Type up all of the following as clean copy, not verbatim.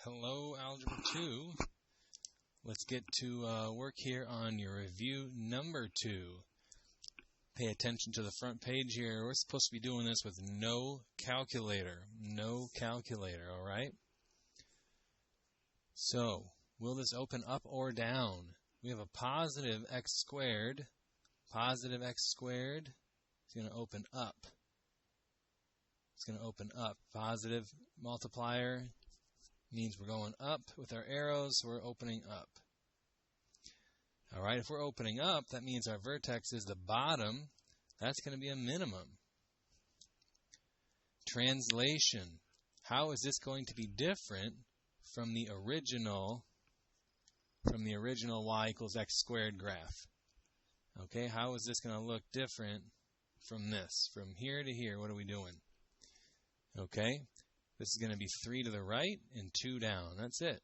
Hello, Algebra 2. Let's get to work here on your review number 2. Pay attention to the front page here. We're supposed to be doing this with no calculator. No calculator, all right? So, will this open up or down? We have a positive x squared. Positive x squared is going to open up. It's going to open up. Positive multiplier means we're going up with our arrows, so we're opening up. All right, if we're opening up, that means our vertex is the bottom. That's going to be a minimum. Translation. How is this going to be different from the original y equals x squared graph? Okay, how is this going to look different from this? From here to here, what are we doing? Okay, this is going to be 3 to the right and 2 down. That's it.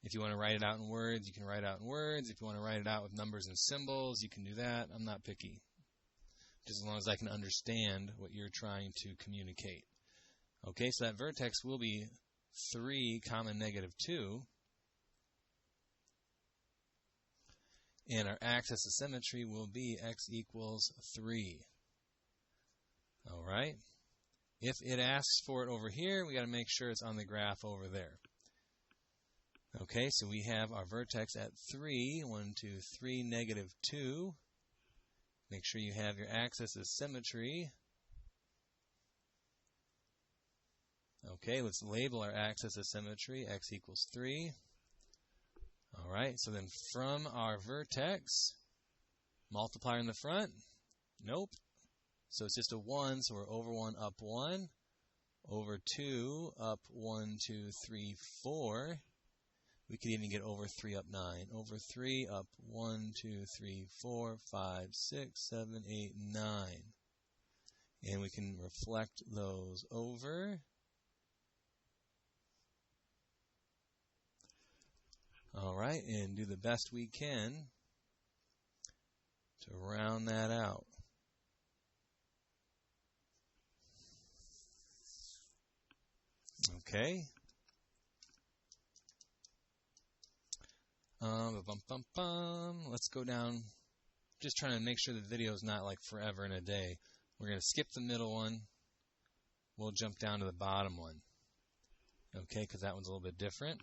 If you want to write it out in words, you can write it out in words. If you want to write it out with numbers and symbols, you can do that. I'm not picky. Just as long as I can understand what you're trying to communicate. Okay, so that vertex will be 3, negative 2. And our axis of symmetry will be x equals 3. All right. If it asks for it over here, we got to make sure it's on the graph over there. Okay, so we have our vertex at 3, 1, 2, 3, negative 2. Make sure you have your axis of symmetry. Okay, let's label our axis of symmetry, x equals 3. All right, so then from our vertex, multiplier in the front, nope. So it's just a 1, so we're over 1, up 1. Over 2, up 1, 2, 3, 4. We could even get over 3, up 9. Over 3, up 1, 2, 3, 4, 5, 6, 7, 8, 9. And we can reflect those over. All right, and do the best we can to round that out. Okay. Let's go down. Just trying to make sure the video is not like forever and a day. We're going to skip the middle one. We'll jump down to the bottom one. Okay, because that one's a little bit different.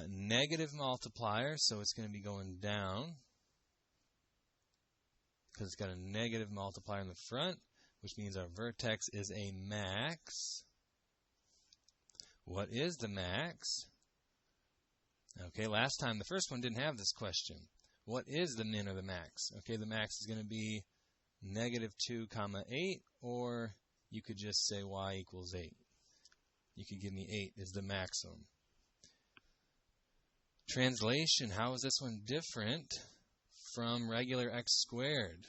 Negative multiplier, so it's going to be going down because it's got a negative multiplier in the front, which means our vertex is a max. What is the max? Okay, last time the first one didn't have this question. What is the min or the max? Okay, the max is going to be negative 2, 8, or you could just say y equals 8. You could give me 8 is the maximum. Translation, how is this one different from regular x squared?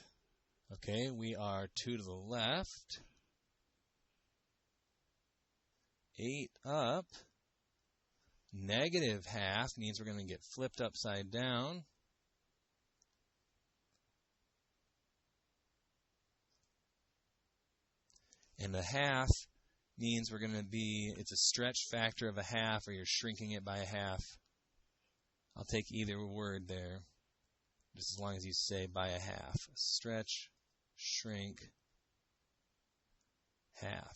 Okay, we are 2 to the left, 8 up, negative half means we're going to get flipped upside down. And a half means we're going to be, it's a stretch factor of a half, or you're shrinking it by a half. I'll take either word there, just as long as you say by a half. Stretch, shrink, half.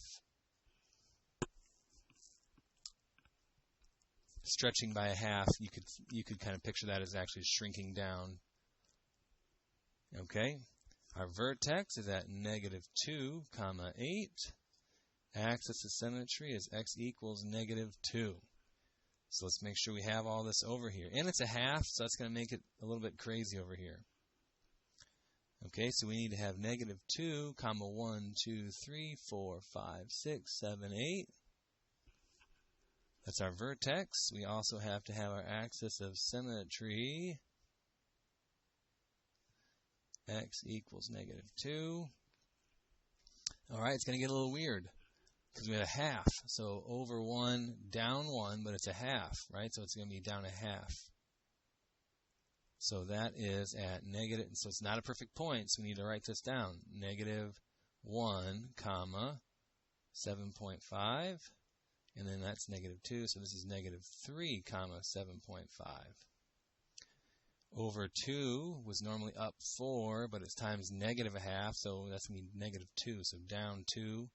Stretching by a half, you could kind of picture that as actually shrinking down. Okay, our vertex is at negative 2, 8. Axis of symmetry is x equals negative 2. So let's make sure we have all this over here. And it's a half, so that's going to make it a little bit crazy over here. Okay, so we need to have negative 2, 1, 2, 3, 4, 5, 6, 7, 8. That's our vertex. We also have to have our axis of symmetry. X equals negative 2. All right, it's going to get a little weird because we had a half. So over 1, down 1, but it's a half, right? So it's going to be down a half. So that is at negative, so it's not a perfect point, so we need to write this down. Negative 1, 7.5, and then that's negative 2, so this is negative 3 comma 7.5. Over 2 was normally up 4, but it's times negative a half, so that's going to be negative 2, so down 2.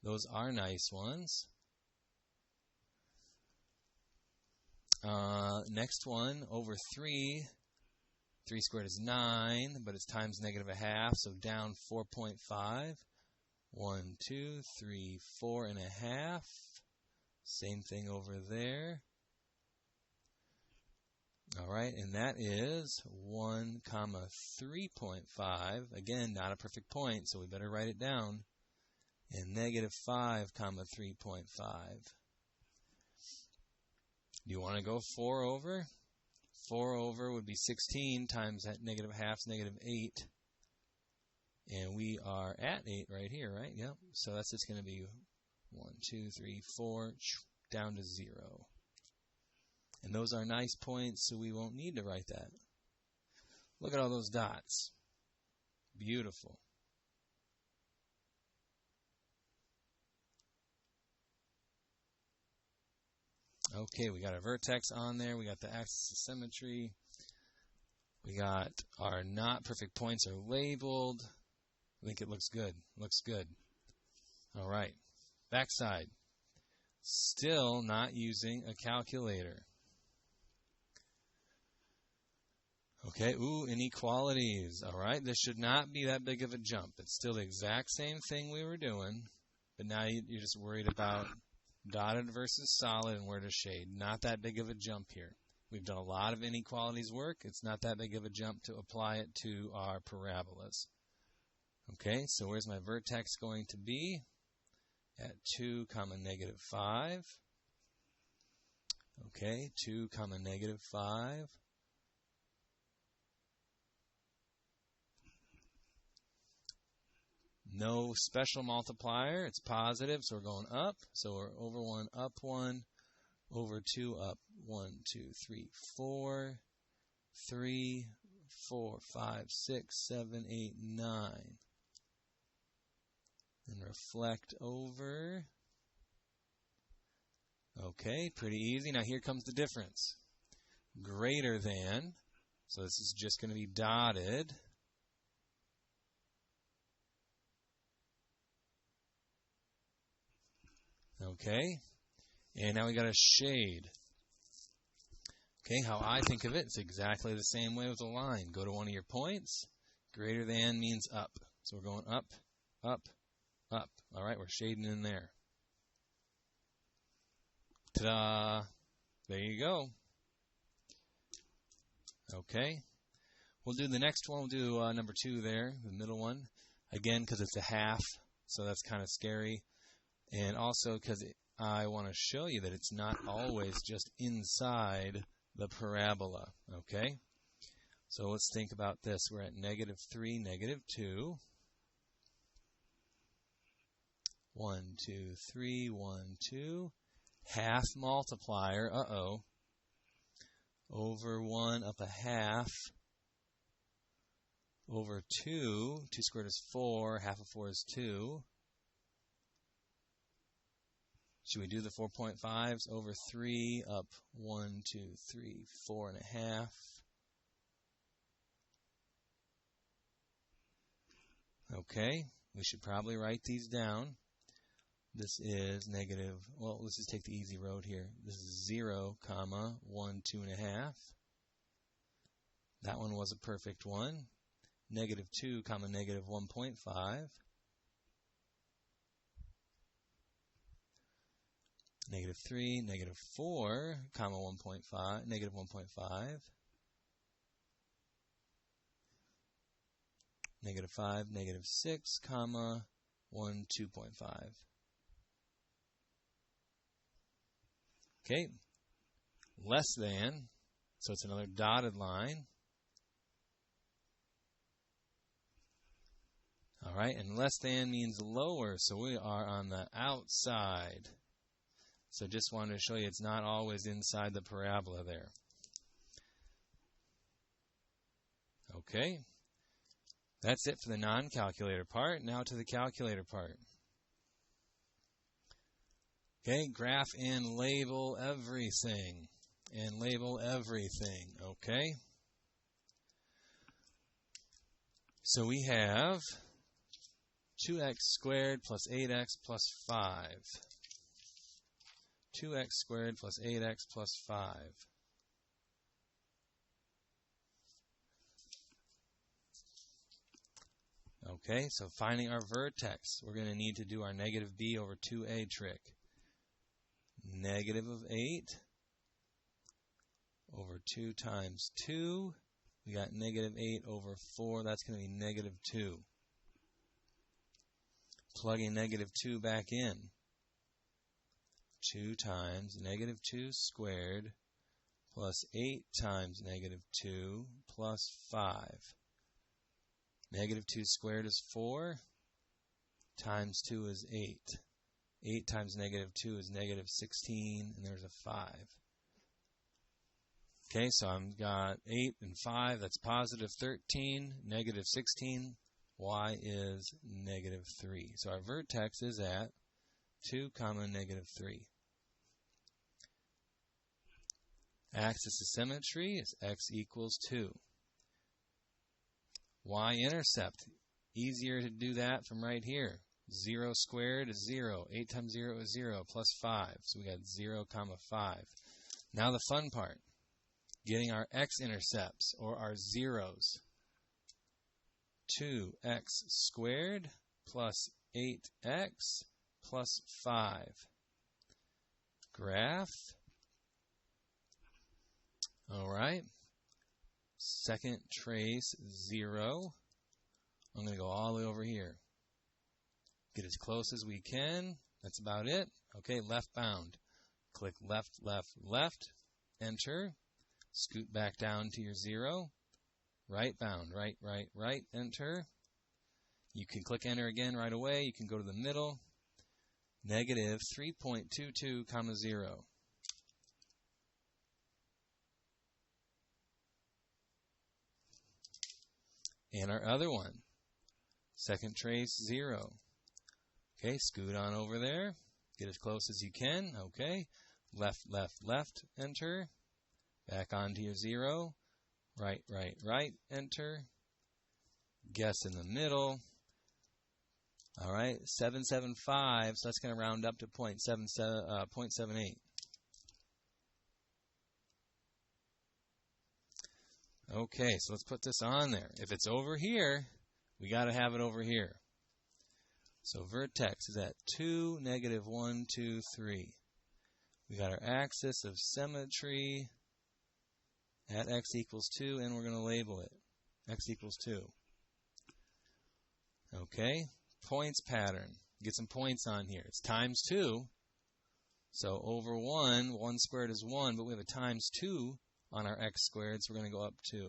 Those are nice ones. Next one, over 3. 3 squared is 9, but it's times negative a half, so down 4.5. 1, 2, 3, 4 and a half. Same thing over there. All right, and that is 1 comma 3.5. Again, not a perfect point, so we better write it down. And negative 5 comma 3.5. Do you want to go 4 over? 4 over would be 16 times that negative half is negative 8. And we are at 8 right here, right? Yep. So that's just going to be 1, 2, 3, 4, down to 0. And those are nice points, so we won't need to write that. Look at all those dots. Beautiful. Okay, we got our vertex on there. We got the axis of symmetry. We got our not perfect points are labeled. I think it looks good. Looks good. All right. Backside. Still not using a calculator. Okay, inequalities. All right, this should not be that big of a jump. It's still the exact same thing we were doing, but now you're just worried about dotted versus solid and where to shade. Not that big of a jump here. We've done a lot of inequalities work. It's not that big of a jump to apply it to our parabolas. Okay, so where's my vertex going to be? At 2 comma negative 5. Okay, 2 comma negative 5. No special multiplier. It's positive, so we're going up. So we're over 1, up 1, over 2, up 1, 2, 3, 4, 3, 4, 5, 6, 7, 8, 9. And reflect over. Okay, pretty easy. Now here comes the difference. Greater than. So this is just going to be dotted. Okay, and now we got a shade. Okay, how I think of it, it's exactly the same way with a line. Go to one of your points. Greater than means up. So we're going up, up, up. All right, we're shading in there. Ta-da! There you go. Okay, we'll do the next one. We'll do number 2 there, the middle one. Again, because it's a half, so that's kind of scary. And also because I want to show you that it's not always just inside the parabola, okay? So let's think about this. We're at negative 3, negative 2. 1, 2, 3, 1, 2. Half multiplier, over 1, up a half. Over 2, 2 squared is 4, half of 4 is 2. Should we do the 4.5s? Over 3, up 1, 2, 3, 4 and a half. Okay, we should probably write these down. This is negative, well, let's just take the easy road here. This is 0, comma, 1, 2 and a half. That one was a perfect one. Negative 2, comma, negative 1.5. Negative 3, negative 4, comma 1.5, negative 1.5. Negative 5, negative 6, comma 1, 2.5. Okay, less than, so it's another dotted line. All right, and less than means lower, so we are on the outside. So just wanted to show you it's not always inside the parabola there. Okay, that's it for the non-calculator part. Now to the calculator part. Okay, graph and label everything. And label everything, okay? So we have 2x squared plus 8x plus 5. 2x squared plus 8x plus 5. Okay, so finding our vertex, we're going to need to do our negative b over 2a trick. Negative of 8 over 2 times 2. We got negative 8 over 4. That's going to be negative 2. Plugging negative 2 back in. 2 times negative 2 squared plus 8 times negative 2 plus 5. Negative 2 squared is 4. Times 2 is 8. 8 times negative 2 is negative 16, and there's a 5. Okay, so I've got 8 and 5. That's positive 13, negative 16. Y is negative 3. So our vertex is at 2, negative 3. Axis of symmetry is x equals 2. Y-intercept, easier to do that from right here. 0 squared is 0. 8 times 0 is 0, plus 5. So we got 0, 5. Now the fun part, getting our x-intercepts, or our zeros. 2x squared plus 8x plus 5. Graph. All right. Second trace 0. I'm going to go all the way over here. Get as close as we can. That's about it. Okay, left bound. Click left, left, left. Enter. Scoot back down to your 0. Right bound. Right, right, right. Enter. You can click enter again right away. You can go to the middle. Negative 3.22, 0. And our other one. Second trace 0. Okay, scoot on over there. Get as close as you can. Okay. Left, left, left. Enter. Back onto your 0. Right, right, right. Enter. Guess in the middle. All right. 775. So that's going to round up to 0.78. Okay, so let's put this on there. If it's over here, we got to have it over here. So vertex is at 2, negative 1, 2, 3. We got our axis of symmetry at x equals 2, and we're going to label it. X equals 2. Okay, points pattern. Get some points on here. It's times 2. So over 1, 1 squared is 1, but we have a times 2 on our x squared, so we're going to go up 2.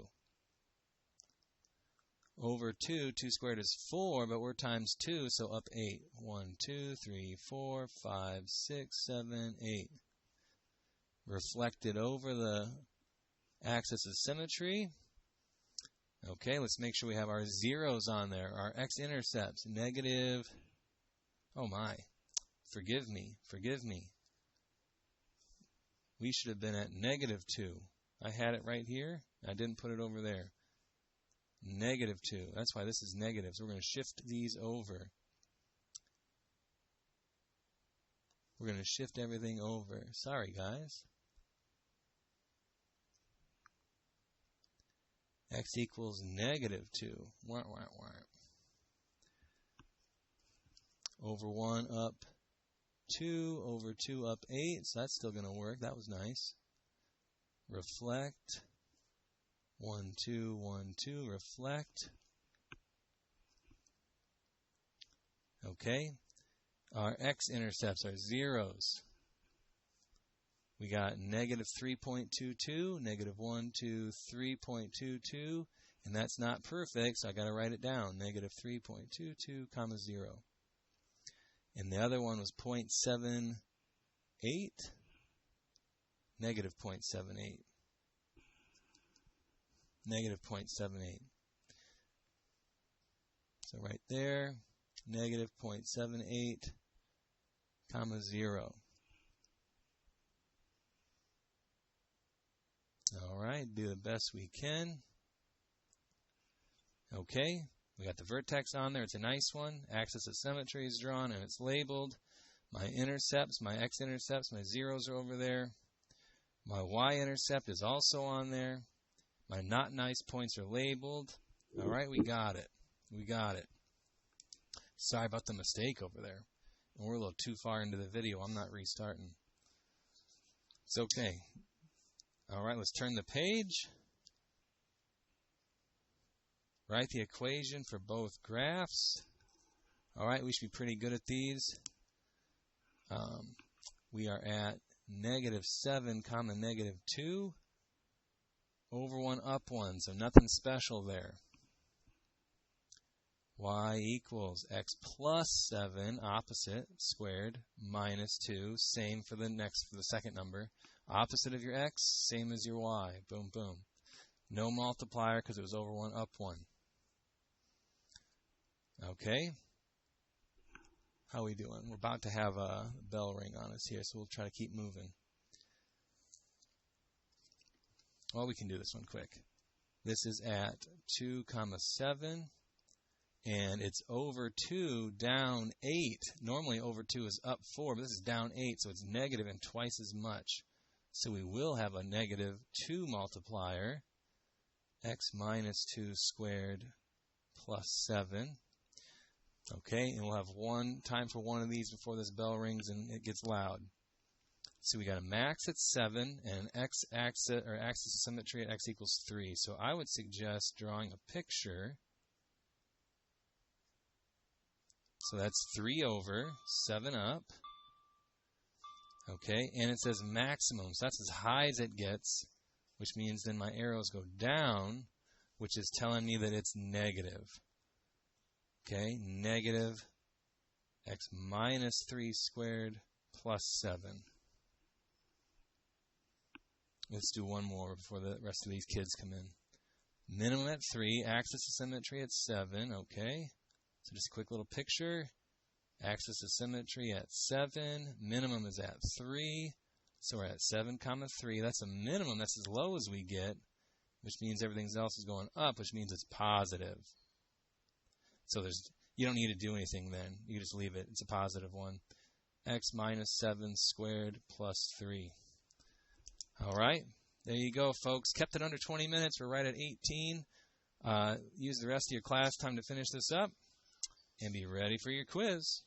Over 2, 2 squared is 4, but we're times 2, so up 8. 1, 2, 3, 4, 5, 6, 7, 8. Reflected over the axis of symmetry. Okay, let's make sure we have our zeros on there. Our x-intercepts, negative, oh my, forgive me. We should have been at negative 2. I had it right here. I didn't put it over there. Negative 2. That's why this is negative. So we're going to shift these over. We're going to shift everything over. Sorry, guys. X equals negative 2. Wah, wah, wah. Over 1 up 2. Over 2 up 8. So that's still going to work. That was nice. Reflect. 1, 2, 1, 2. Reflect. Okay. Our x-intercepts are zeros. We got negative 3.22, negative 1, 2, 3.22, and that's not perfect, so I got to write it down. Negative 3.22, 0. And the other one was 0.78, negative 0.78. Negative 0.78. So right there, negative 0.78, 0. All right, do the best we can. Okay, we got the vertex on there. It's a nice one. Axis of symmetry is drawn and it's labeled. My intercepts, my x-intercepts, my zeros are over there. My y-intercept is also on there. My not nice points are labeled. All right, we got it. We got it. Sorry about the mistake over there. We're a little too far into the video. I'm not restarting. It's okay. All right, let's turn the page. Write the equation for both graphs. All right, we should be pretty good at these. We are at -7, -2, over 1, up 1, so nothing special there. Y equals x plus 7, opposite, squared, minus 2, same for the second number. Opposite of your x, same as your y. Boom, boom. No multiplier because it was over 1, up 1. Okay. How are we doing? We're about to have a bell ring on us here, so we'll try to keep moving. Well, we can do this one quick. This is at 2, 7, and it's over 2, down 8. Normally over 2 is up 4, but this is down 8, so it's negative and twice as much. So we will have a -2 multiplier, x minus 2 squared plus 7. Okay, and we'll have time for one of these before this bell rings and it gets loud. So we got a max at 7 and an x-axis or axis of symmetry at x equals 3. So I would suggest drawing a picture. So that's 3 over, 7 up. Okay, and it says maximum. So that's as high as it gets, which means then my arrows go down, which is telling me that it's negative. Okay, negative x minus 3 squared plus 7. Let's do one more before the rest of these kids come in. Minimum at 3, axis of symmetry at 7. Okay, so just a quick little picture. Axis of symmetry at 7. Minimum is at 3. So we're at 7, 3. That's a minimum. That's as low as we get, which means everything else is going up, which means it's positive. So you don't need to do anything then. You just leave it. It's a positive one. X minus 7 squared plus 3. All right. There you go, folks. Kept it under 20 minutes. We're right at 18. Use the rest of your class time to finish this up and be ready for your quiz.